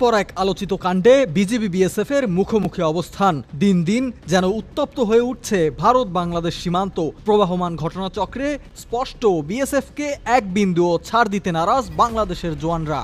পর এক আলোচিত কাণ্ডে বিজিবি বিএসএফ এর মুখোমুখি অবস্থান। দিন দিন যেন উত্তপ্ত হয়ে উঠছে ভারত বাংলাদেশ সীমান্ত। প্রবাহমান ঘটনাচক্রে স্পষ্ট বিএসএফকে এক বিন্দুও ছাড় দিতে নারাজ বাংলাদেশের জওয়ানরা।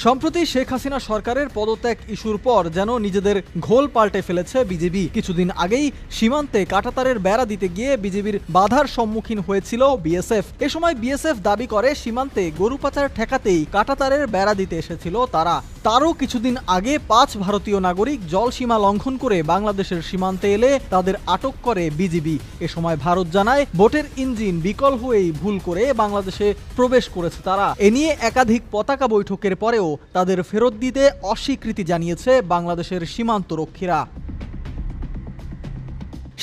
সম্প্রতি শেখ হাসিনা সরকারের পদত্যাগ ইস্যুর পর যেন নিজেদের ঘোল পাল্টে ফেলেছে বিজিবি। কিছুদিন আগেই সীমান্তে কাঁটাতারের বেড়া দিতে গিয়ে বিজিবির বাধার সম্মুখীন হয়েছিল বিএসএফ। এ সময় বিএসএফ দাবি করে সীমান্তে গরু পাচার ঠেকাতেই কাঁটাতারের বেড়া দিতে এসেছিল তারা। তারও কিছুদিন আগে 5 ভারতীয় নাগরিক জলসীমা লঙ্ঘন করে বাংলাদেশের সীমান্তে এলে তাদের আটক করে বিজিবি। এ সময় ভারত জানায় বোটের ইঞ্জিন বিকল হয়েই ভুল করে বাংলাদেশে প্রবেশ করেছে তারা। এ নিয়ে একাধিক পতাকা বৈঠকের পরেও তাদের ফেরত দিতে অস্বীকৃতি জানিয়েছে বাংলাদেশের সীমান্তরক্ষীরা।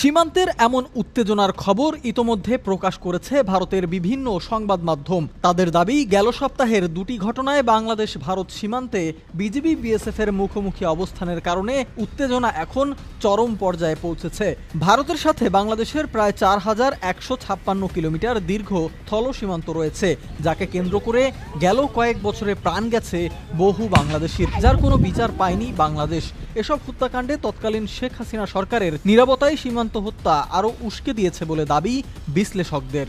সীমান্তের এমন উত্তেজনার খবর ইতোমধ্যে প্রকাশ করেছে ভারতের বিভিন্ন সংবাদ মাধ্যম। তাদের দাবি, গেল সপ্তাহের 2টি ঘটনায় বাংলাদেশ ভারত সীমান্তে বিজিবি বিএসএফ এর মুখোমুখি অবস্থানের কারণে উত্তেজনা এখন চরম পর্যায়ে পৌঁছেছে। ভারতের সাথে বাংলাদেশের প্রায় 4156 কিলোমিটার দীর্ঘ স্থল সীমান্ত রয়েছে, যাকে কেন্দ্র করে গেল কয়েক বছরে প্রাণ গেছে বহু বাংলাদেশির, যার কোনো বিচার পায়নি বাংলাদেশ। এসব হত্যাকাণ্ডে তৎকালীন শেখ হাসিনা সরকারের নীরবতাই সীমান্ত হত্যা আরও উস্কে দিয়েছে বলে দাবি বিশ্লেষকদের।